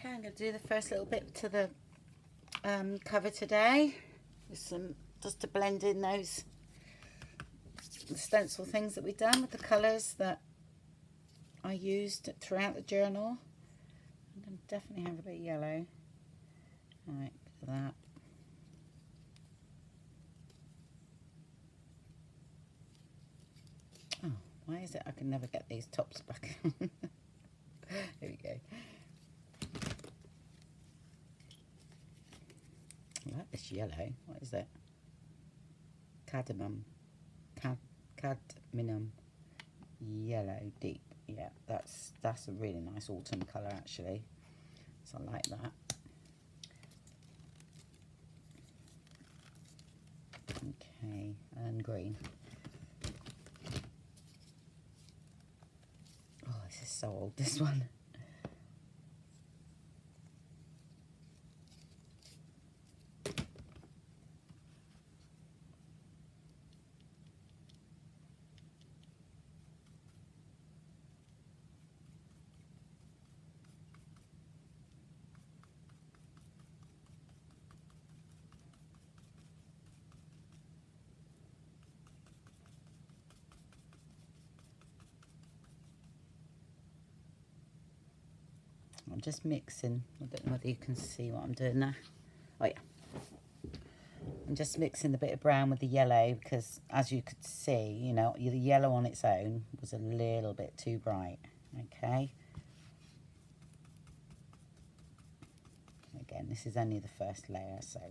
Okay, I'm going to do the first little bit to the cover today with some, just to blend in those stencil things that we've done with the colours that I used throughout the journal. I'm going to definitely have a bit of yellow. Right, bit of that. Oh, why is it I can never get these tops back? Here we go. I like this yellow. What is it? Cadmium. Cadmium yellow deep. Yeah, that's a really nice autumn colour actually. So I like that. Okay, and green. Oh, this is so old, this one. I'm just mixing. I don't know whether you can see what I'm doing there. Oh yeah. I'm just mixing the bit of brown with the yellow because, as you could see, you know, the yellow on its own was a little bit too bright. Okay. Again, this is only the first layer, so.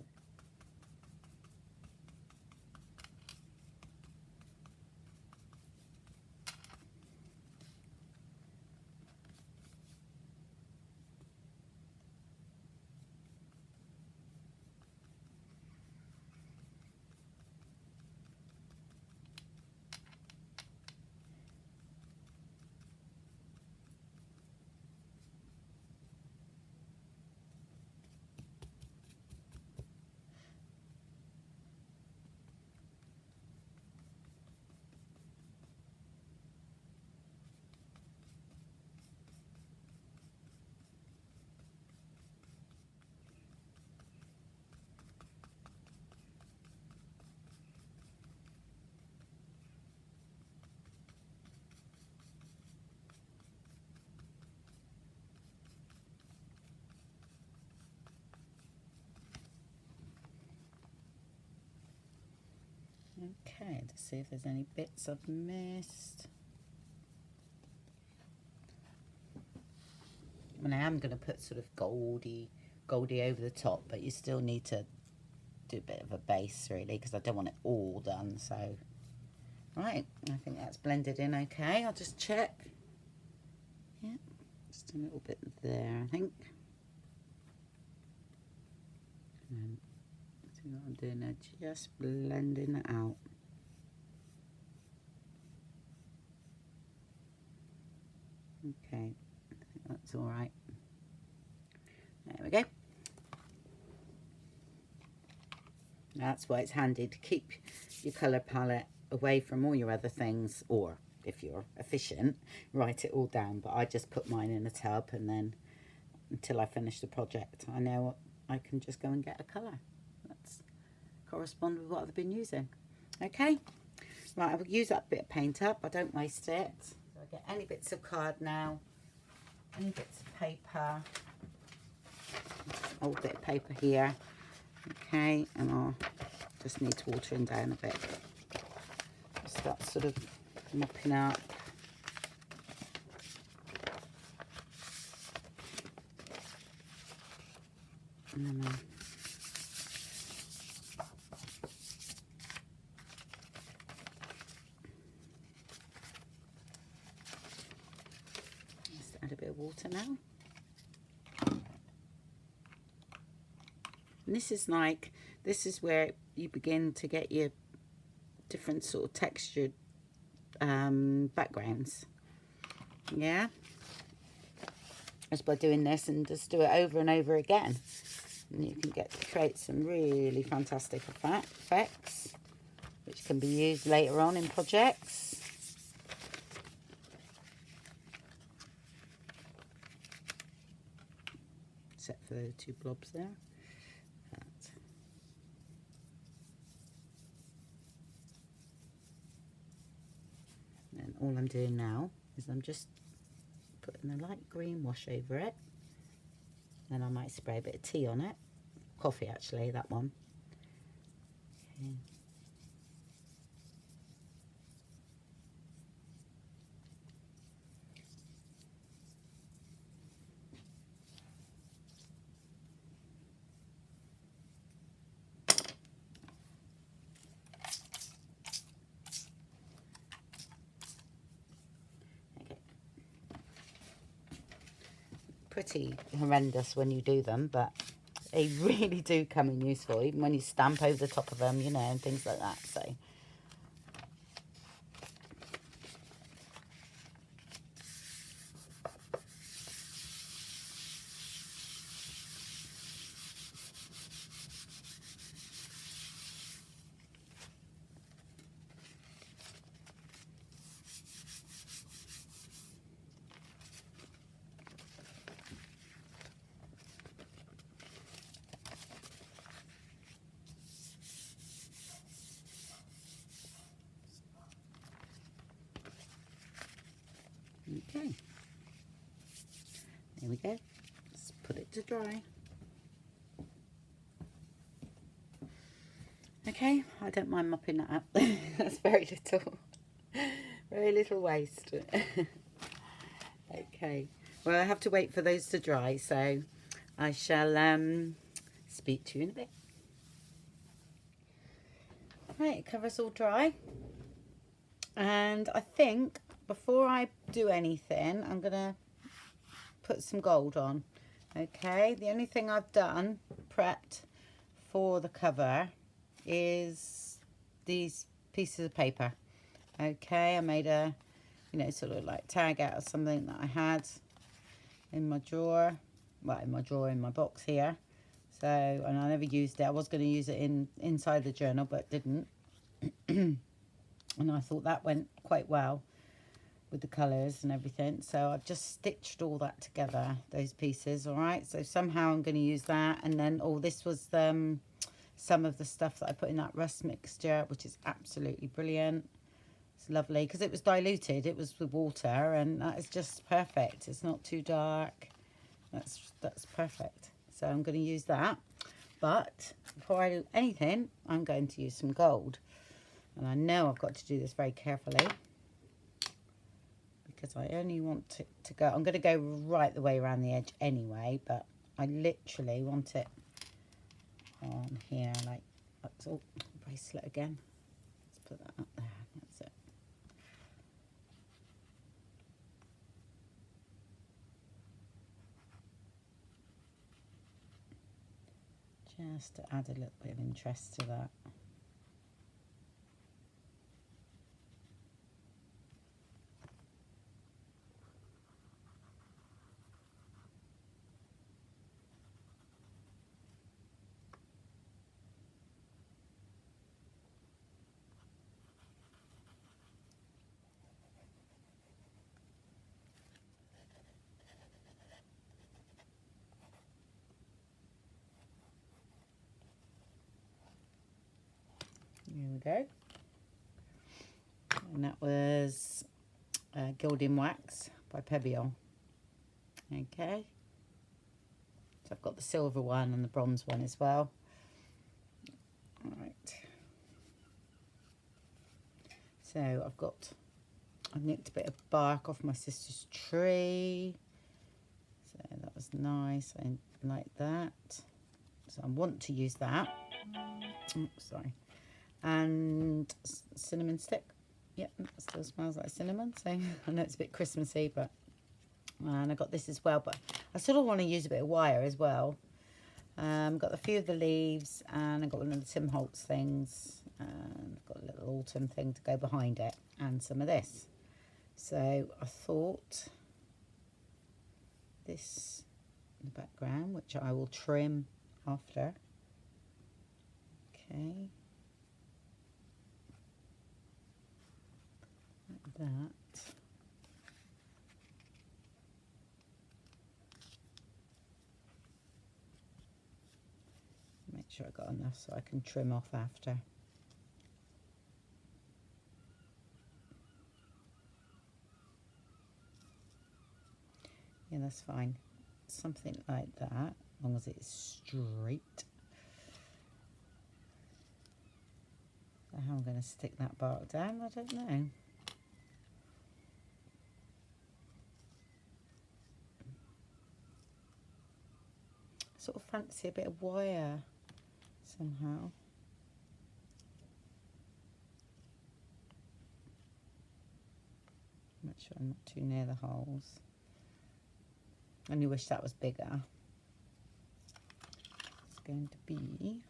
Okay, to see if there's any bits I've missed. I mean, I am going to put sort of goldy over the top, but you still need to do a bit of a base really because I don't want it all done. So, right, I think that's blended in okay. I'll just check. Yeah, just a little bit there, I think. And see what I'm doing there, just blending it out. Okay, I think that's all right. There we go. That's why it's handy to keep your colour palette away from all your other things, or if you're efficient, write it all down. But I just put mine in a tub, and then until I finish the project, I know I can just go and get a colour that's correspond with what I've been using. Okay, right, I will use that bit of paint up. I don't waste it. So I get any bits of card now, any bits of paper, old bit of paper here. Okay, and I'll just need to water him down a bit. Just that sort of mopping up. And then just add a bit of water now. And this is where you begin to get your different sort of textured backgrounds. Yeah, just by doing this, and just do it over and over again, and you can get to create some really fantastic effects which can be used later on in projects. except for the two blobs there. That. And all I'm doing now is I'm just putting a light green wash over it. Then I might spray a bit of tea on it. Coffee actually, that one. Okay. Pretty horrendous when you do them, but they really do come in useful, even when you stamp over the top of them, you know, and things like that. So okay, there we go. Let's put it to dry. Okay, I don't mind mopping that up. That's very little waste. Okay, well, I have to wait for those to dry, so I shall speak to you in a bit. Right, cover's all dry, and I think before I do anything, I'm gonna put some gold on. Okay, the only thing I've done prepped for the cover is these pieces of paper. Okay, I made a, you know, sort of like tag out of something that I had in my drawer, well, in my box here. So, and I never used it. I was going to use it inside the journal, but didn't. And I thought that went quite well with the colours and everything. So I've just stitched all that together, those pieces, all right? So somehow I'm going to use that. And then, oh, this was some of the stuff that I put in that rust mixture, which is absolutely brilliant. It's lovely because it was diluted. It was with water, and that is just perfect. It's not too dark. That's perfect. So I'm going to use that. But before I do anything, I'm going to use some gold. And I know I've got to do this very carefully because I only want it to go. I'm going to go right the way around the edge anyway, but I literally want it on here, like, oh, bracelet again. Let's put that up there. That's it. Just to add a little bit of interest to that. Here we go. And that was Gilding Wax by Pebbiol. Okay. So I've got the silver one and the bronze one as well. All right. So I've nicked a bit of bark off my sister's tree. So that was nice. I like that. So I want to use that. Oh, sorry. And cinnamon stick. Yep, that still smells like cinnamon. So I know it's a bit Christmassy, but and I got this as well. But I sort of want to use a bit of wire as well. Got a few of the leaves, and I got one of the Tim Holtz things, and I've got a little autumn thing to go behind it, and some of this. So I thought this in the background, which I will trim after. Okay. Like that. sure I got enough so I can trim off after. Yeah, that's fine. Something like that, as long as it's straight. So how I'm going to stick that bark down, I don't know. Sort of fancy a bit of wire somehow. Make sure I'm not too near the holes. I only wish that was bigger. It's going to be,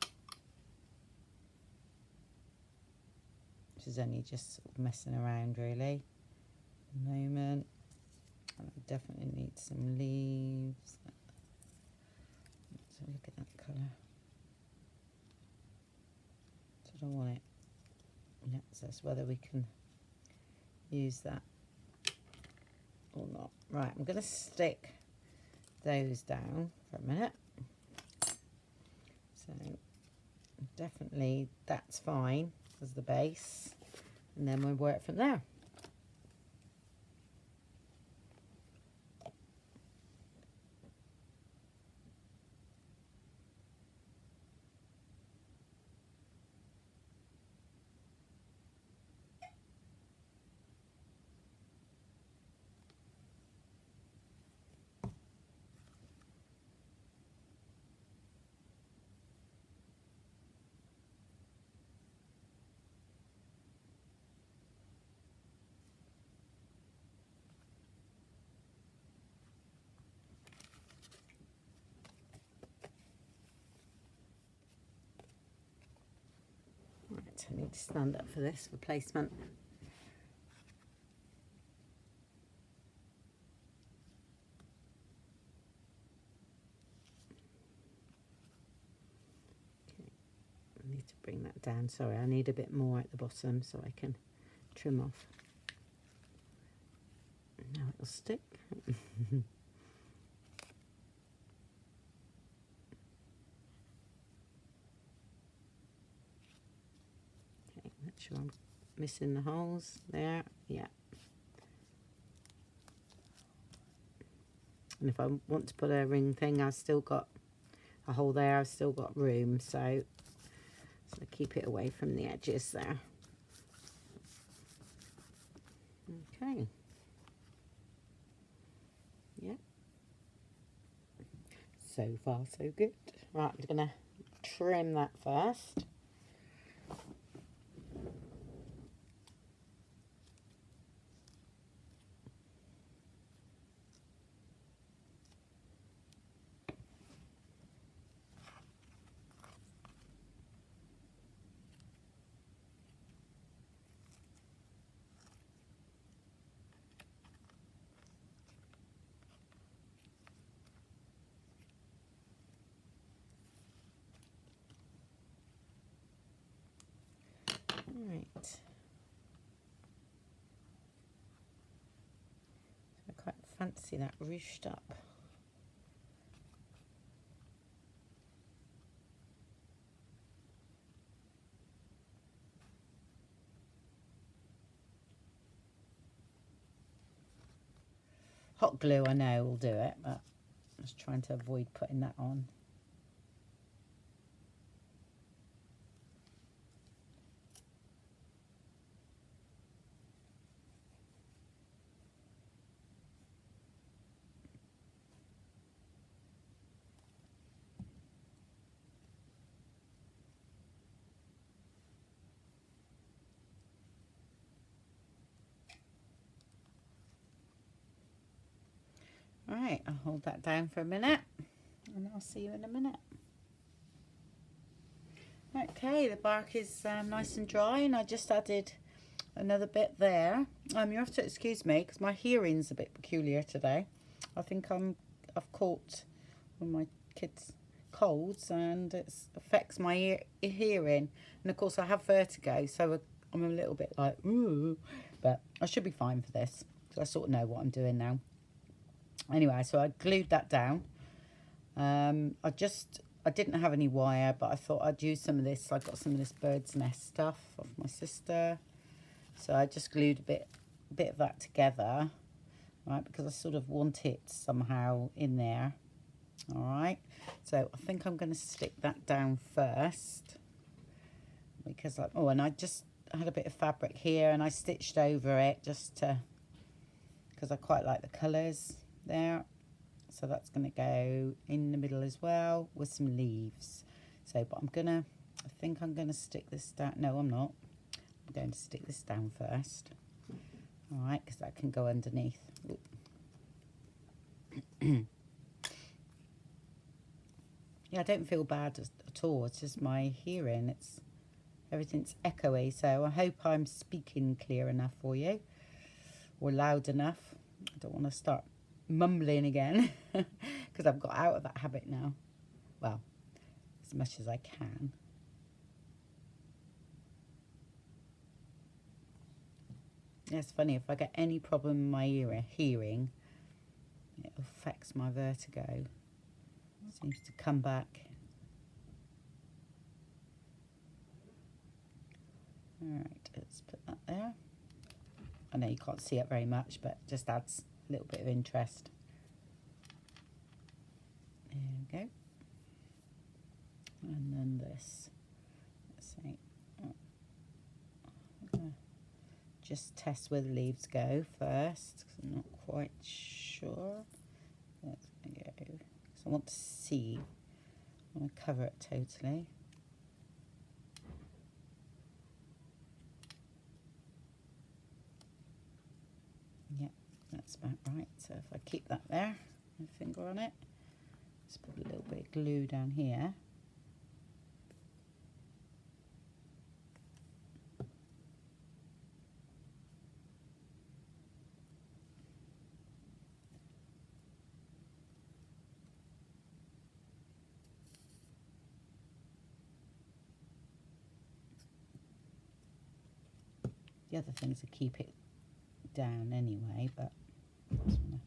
which is only just sort of messing around really at the moment. And I definitely need some leaves. So look at that colour. So I don't want it. Yeah, so that's whether we can use that or not. Right, I'm going to stick those down for a minute. So definitely that's fine as the base, and then we'll work from there. Right, I need to stand up for this for placement. Okay, I need to bring that down. Sorry, I need a bit more at the bottom so I can trim off. Now it'll stick. Make sure I'm missing the holes there. Yeah. And if I want to put a ring thing, I've still got a hole there. I've still got room, so keep it away from the edges there. Okay. Yeah. So far, so good. Right, I'm going to trim that first. Right. I quite fancy that ruched up. Hot glue, I know, will do it, but I was trying to avoid putting that on. Right, I'll hold that down for a minute and I'll see you in a minute. Okay, the bark is nice and dry, and I just added another bit there. You have to excuse me because my hearing's a bit peculiar today. I think I've caught one of my kids' colds and it affects my hearing. And of course I have vertigo, so I'm a little bit like, ooh, but I should be fine for this because I sort of know what I'm doing now. Anyway, so I glued that down. I just I didn't have any wire, but I thought I'd use some of this. I got some of this bird's nest stuff off my sister. So I just glued a bit of that together, right, because I sort of want it somehow in there. All right, so I think I'm going to stick that down first, because and I just had a bit of fabric here and I stitched over it just to, because I quite like the colours there. So that's going to go in the middle as well with some leaves. So, but I think I'm going to stick this down. No, I'm not. I'm going to stick this down first. All right, because that can go underneath. Yeah, I don't feel bad at all. It's just my hearing. Everything's echoey. So I hope I'm speaking clear enough for you, or loud enough. I don't want to start mumbling again because I've got out of that habit now. Well, as much as I can. Yeah, it's funny, if I get any problem in my hearing, it affects my vertigo. It seems to come back. Alright, let's put that there. I know you can't see it very much, but it just adds a little bit of interest. There we go. And then this. Let's see. I'm going to just test where the leaves go first, because I'm not quite sure. That's going to go. Because I want to see. I want to cover it totally. Yep, that's about right. So if I keep that there, my finger on it, let's put a little bit of glue down here. The other thing is to keep it down anyway, but I just wanna...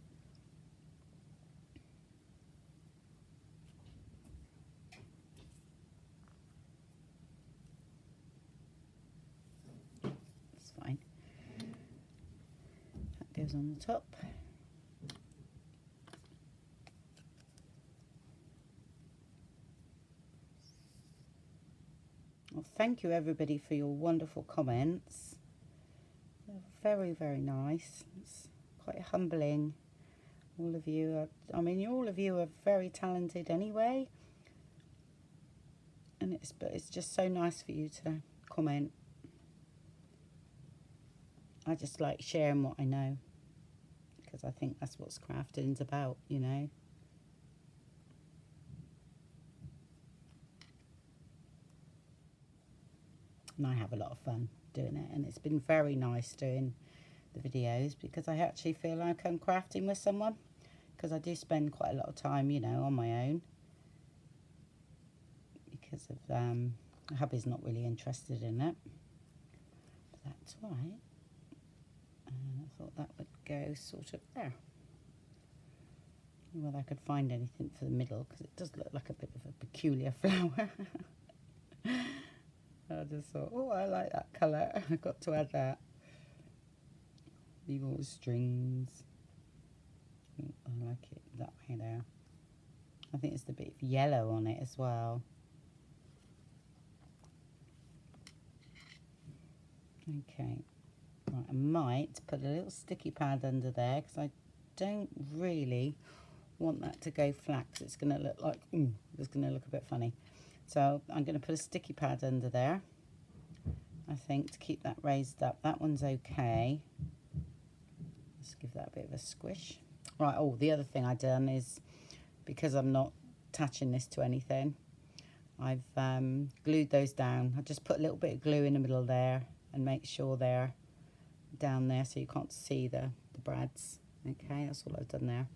It's fine. That goes on the top. Well, thank you everybody for your wonderful comments. They're very, very nice. It's quite humbling. All of you are, I mean, all of you are very talented anyway. And it's just so nice for you to comment. I just like sharing what I know, because I think that's what crafting's about, you know. And I have a lot of fun doing it, and it's been very nice doing the videos, because I actually feel like I'm crafting with someone, because I do spend quite a lot of time, you know, on my own, because of hubby's not really interested in it. But that's all right. And I thought that would go sort of there. Whether I could find anything for the middle, because it does look like a bit of a peculiar flower. I just thought, oh, I like that colour. I've got to add that. Leave all the strings. Oh, I like it that way there. I think it's a bit of yellow on it as well. Okay. Right, I might put a little sticky pad under there, because I don't really want that to go flat, because it's going to look like, it's going to look a bit funny. So I'm going to put a sticky pad under there, I think, to keep that raised up. That one's okay. Let's give that a bit of a squish. Right, oh, the other thing I've done is, because I'm not attaching this to anything, I've glued those down. I just put a little bit of glue in the middle there and make sure they're down there so you can't see the brads. Okay, that's all I've done there.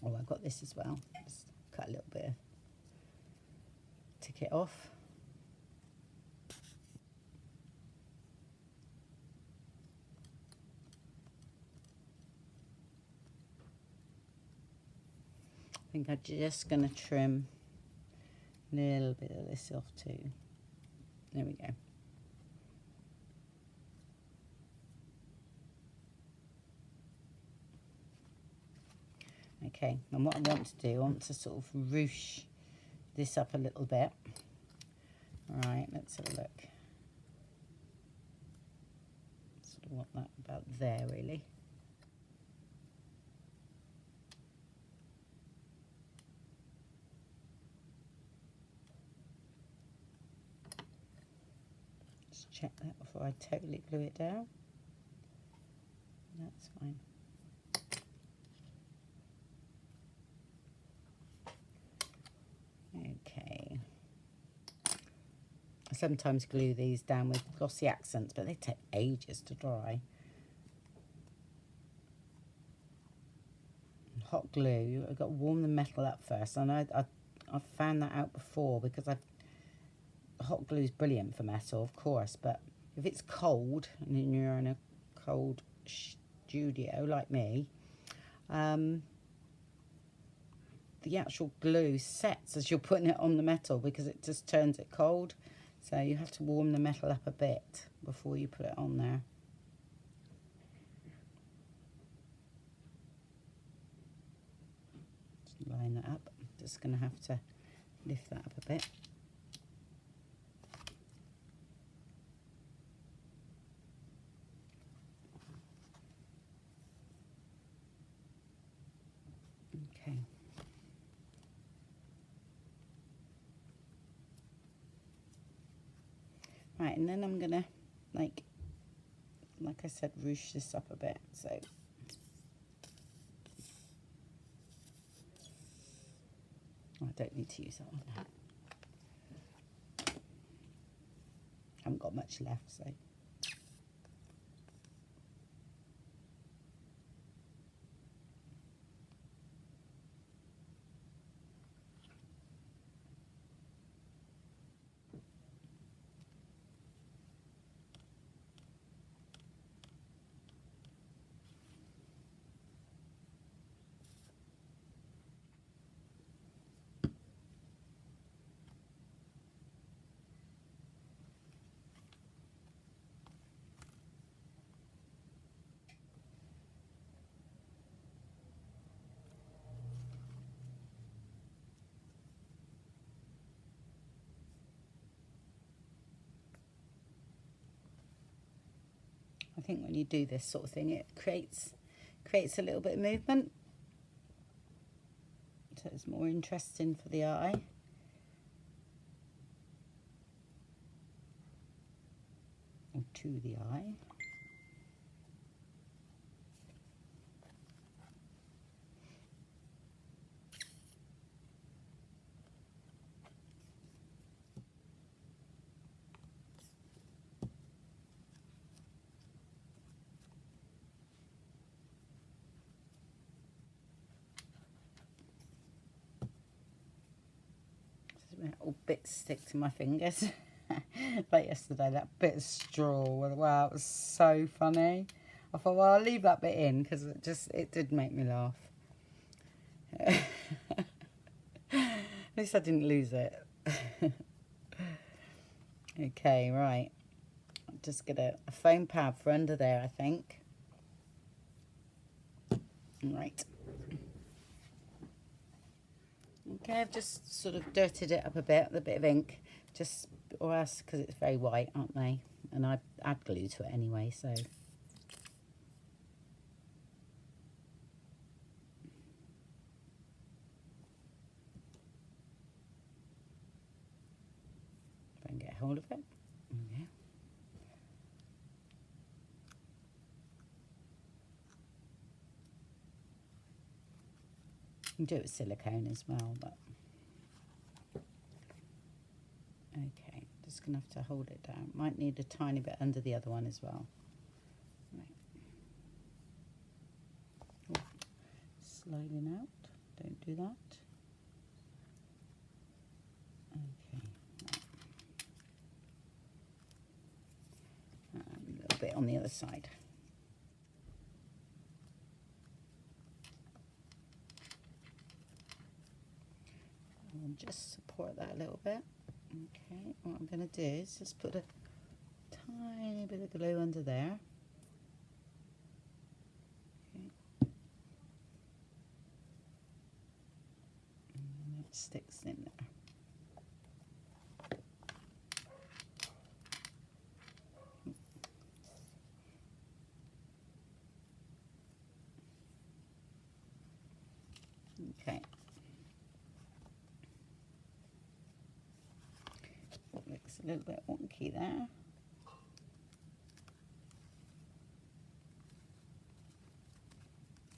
Oh, I've got this as well. Just cut a little bit, tick it off. I think I'm just going to trim A little bit of this off too. There we go. Okay, and what I want to do, I want to sort of ruche this up a little bit. All right, let's have a look. Sort of want that about there, really. Just check that before I totally glue it down. That's fine. Okay. I sometimes glue these down with glossy accents, but they take ages to dry. Hot glue, I've got to warm the metal up first. And I've found that out before, because hot glue is brilliant for metal, of course, but if it's cold and you're in a cold studio like me, the actual glue sets as you're putting it on the metal, because it just turns it cold. So you have to warm the metal up a bit before you put it on there. Just line that up. I'm just going to have to lift that up a bit. Okay. Right, and then I'm gonna, like I said, ruche this up a bit. So I don't need to use that one now. Haven't got much left, so. I think when you do this sort of thing, it creates a little bit of movement, so it's more interesting for the eye. Or to the eye. All bits stick to my fingers. Like yesterday, that bit of straw. Wow, it was so funny. I thought, well, I'll leave that bit in, because it did make me laugh. At least I didn't lose it. Okay, right. I'm just gonna a foam pad for under there, I think. Right. Okay, I've just sort of dirtied it up a bit with a bit of ink, or else, because it's very white, aren't they? And I add glue to it anyway, so. If I can get hold of it. Okay. You can do it with silicone as well, but. Okay, just gonna have to hold it down. Might need a tiny bit under the other one as well. Right. Oh, sliding out. Don't do that. Okay. A little bit on the other side. I'll just support that a little bit. Okay, what I'm going to do is just put a tiny bit of glue under there. Okay. And it sticks in there. Okay. Looks a little bit wonky there.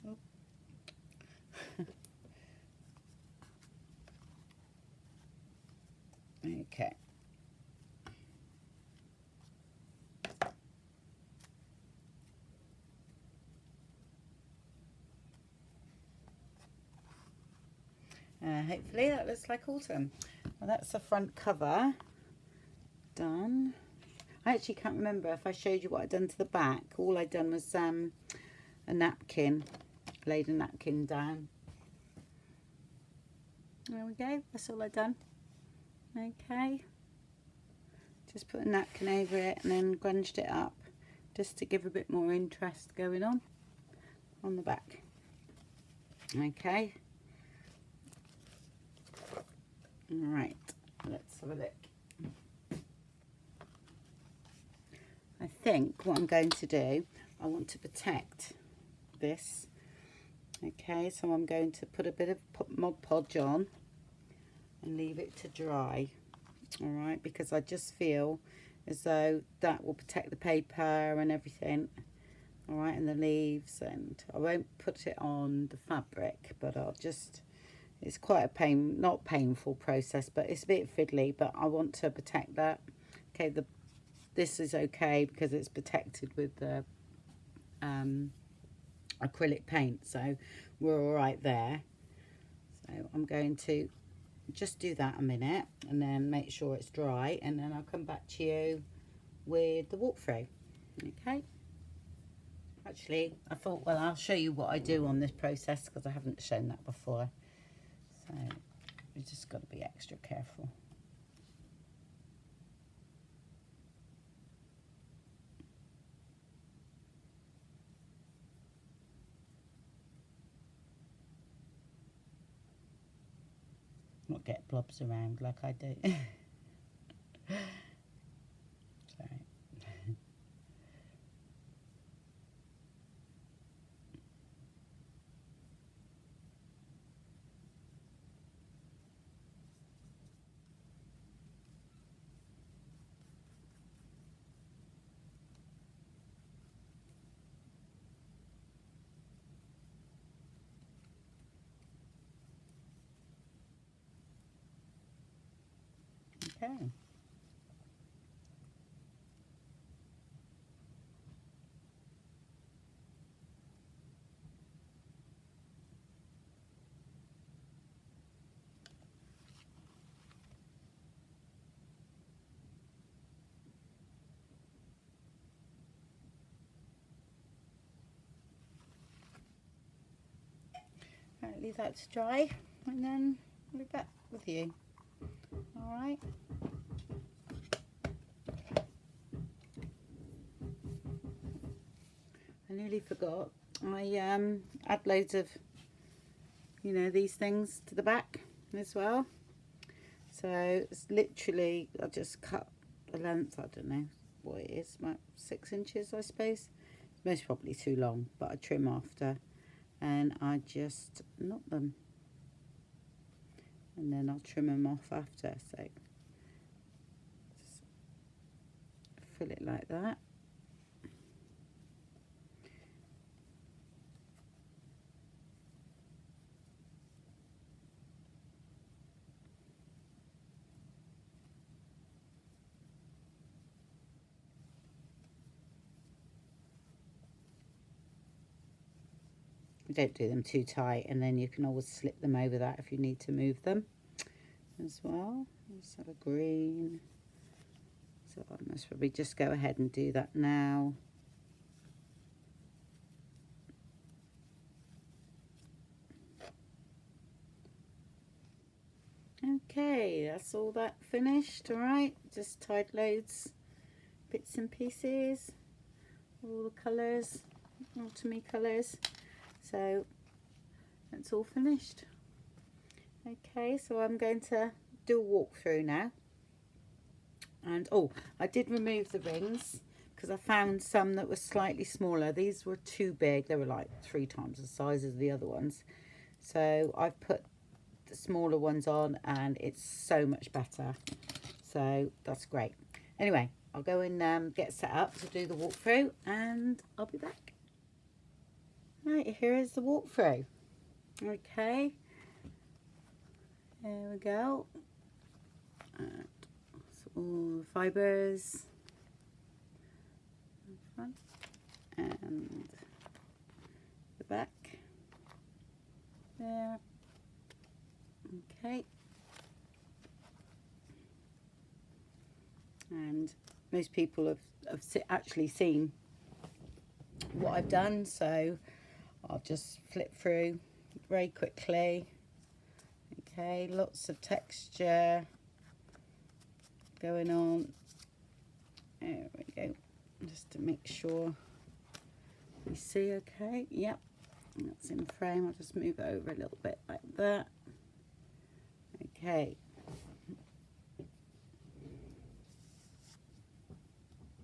Oh. Okay. Hopefully that looks like autumn. Well, that's the front cover done. I actually can't remember if I showed you what I'd done to the back. All I'd done was a napkin, laid a napkin down. There we go, that's all I'd done. Okay, just put a napkin over it and then grunged it up just to give a bit more interest going on the back. Okay. Right, let's have a look. I think what I'm going to do, I want to protect this. Okay, so I'm going to put a bit of Mod Podge on and leave it to dry. All right, because I just feel as though that will protect the paper and everything. All right, and the leaves, and I won't put it on the fabric, but I'll just, it's quite a not painful process, but it's a bit fiddly, but I want to protect that. Okay, this is okay because it's protected with the acrylic paint, so we're all right there. So I'm going to just do that a minute and then make sure it's dry, and then I'll come back to you with the walkthrough. Okay. Actually, I thought, well, I'll show you what I do on this process because I haven't shown that before. So you just got to be extra careful. Not get blobs around like I do. Sorry. Okay. Right, leave that to dry and then I'll be back with you. Alright. I nearly forgot. I add loads of, you know, these things to the back as well. So it's literally, I just cut the length, I don't know what it is, about 6 inches I suppose. It's most probably too long, but I trim after. And I just knot them, and then I'll trim them off after. So just fill it like that. Don't do them too tight, and then you can always slip them over that if you need to move them as well. Let's have a green, so I must probably just go ahead and do that now. Okay, that's all that finished. All right, just tied loads, bits and pieces, all the colours, autumny colours. So that's all finished. Okay, so I'm going to do a walkthrough now. And oh, I did remove the rings because I found some that were slightly smaller. These were too big. They were like 3 times the size of the other ones. So I've put the smaller ones on and it's so much better. So that's great. Anyway, I'll go and get set up to do the walkthrough and I'll be back. Right, here is the walkthrough. Okay, there we go. And all the fibres in front and the back there. Okay, and most people have actually seen what I've done, so I'll just flip through very quickly. Okay, lots of texture going on. There we go, just to make sure you see. Okay, yep, that's in frame. I'll just move it over a little bit like that. Okay,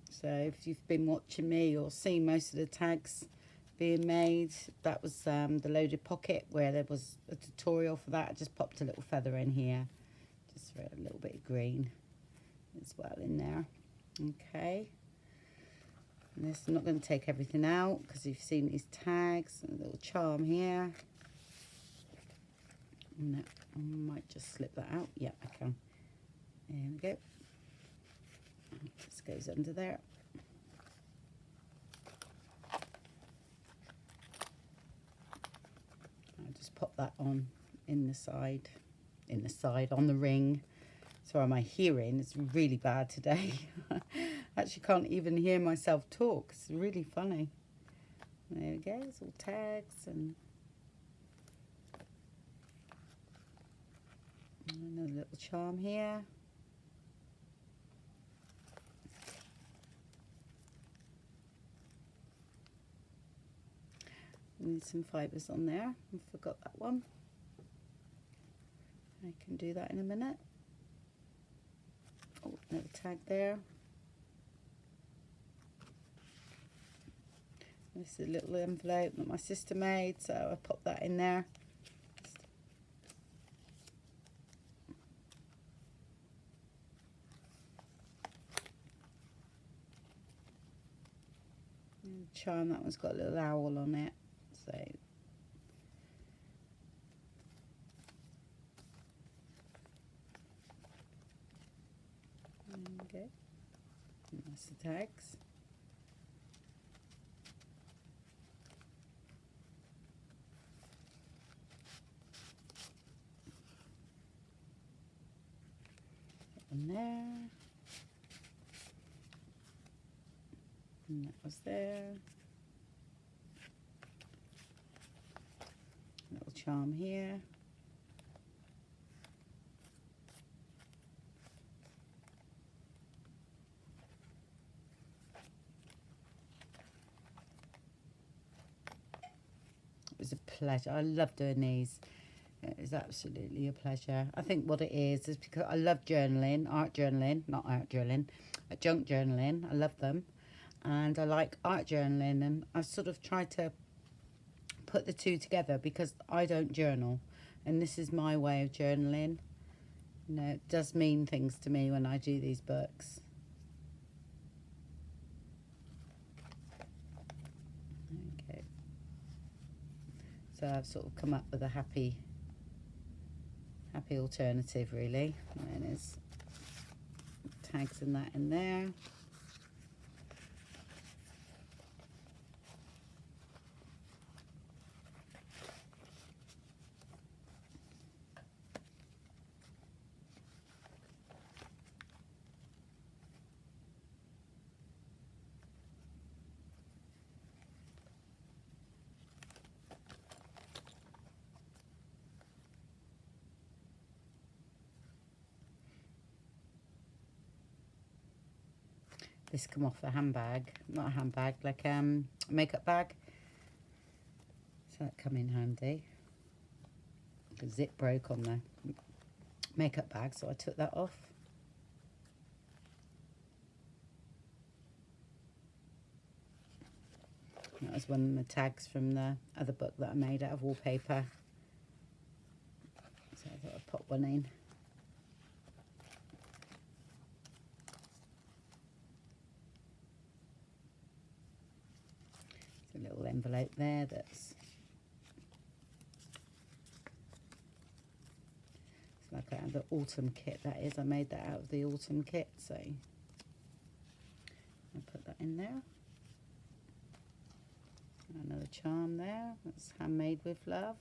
so if you've been watching me, you'll see most of the tags being made. That was the loaded pocket where there was a tutorial for that. I just popped a little feather in here just for a little bit of green as well in there. Okay, and this, I'm not going to take everything out because you've seen these tags and a little charm here. No, I might just slip that out. Yeah, I can. There we go. This goes under there. I'll just pop that on in the side, on the ring. Sorry, my hearing is really bad today. Actually can't even hear myself talk. It's really funny. There we go, it's all tags and another little charm here. Need some fibres on there. I forgot that one. I can do that in a minute. Oh, another tag there. This is a little envelope that my sister made, so I popped that in there. Charm, that one's got a little owl on it, so there we go. And that's the tags. And there, and that was there. Little charm here. It was a pleasure. I love doing these. It is absolutely a pleasure. I think what it is because I love journaling, not art journaling, junk journaling. I love them. And I like art journaling, and I sort of try to put the two together because I don't journal. And this is my way of journaling. You know, it does mean things to me when I do these books. Okay. So I've sort of come up with a happy alternative, really. And then there's tags and that in there. this come off a handbag, not a handbag, like a makeup bag. So that come in handy. The zip broke on the makeup bag, so I took that off. That was one of the tags from the other book that I made out of wallpaper. So I thought I'd pop one in. There's a little envelope there that's like the autumn kit, that is. I made that out of the autumn kit, so I'll put that in there. Another charm there, that's handmade with love.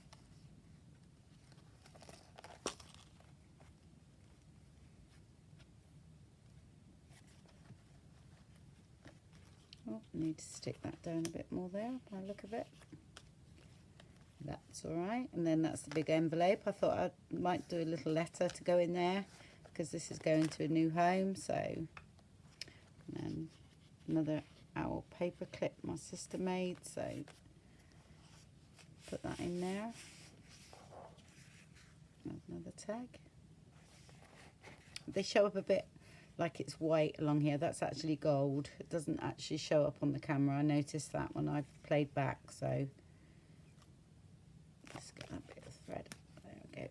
Oh, I need to stick that down a bit more there by the look of it. That's all right. And then that's the big envelope. I thought I might do a little letter to go in there because this is going to a new home. So, and then another owl paper clip my sister made. So put that in there. Another tag. They show up a bit like it's white along here. That's actually gold. It doesn't actually show up on the camera. I noticed that when I've played back. So let's get that bit of thread. There we go.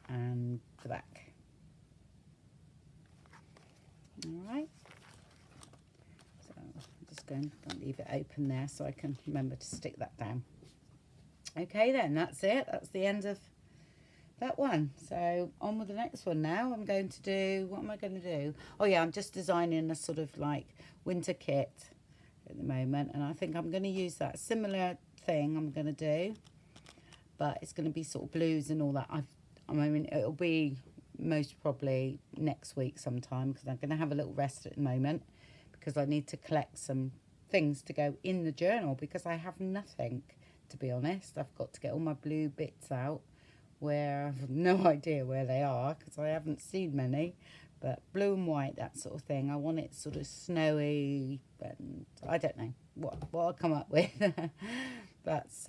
And the back. All right. So I'm just going to leave it open there so I can remember to stick that down. Okay then, that's it. That's the end of that one. So on with the next one now. I'm going to do, what am I going to do? Oh yeah, I'm just designing a sort of like winter kit at the moment, and I think I'm going to use that similar thing I'm going to do, but it's going to be sort of blues and all that. I mean, it'll be most probably next week sometime because I'm going to have a little rest at the moment because I need to collect some things to go in the journal because I have nothing, to be honest. I've got to get all my blue bits out where I have no idea where they are because I haven't seen many, but blue and white, that sort of thing. I want it sort of snowy, and I don't know what I'll come up with. That's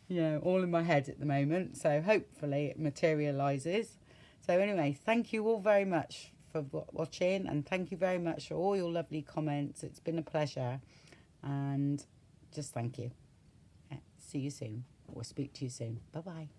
you know, all in my head at the moment, so hopefully it materializes. So anyway, thank you all very much for watching, and thank you very much for all your lovely comments. It's been a pleasure, and just thank you. See you soon, or speak to you soon. Bye bye.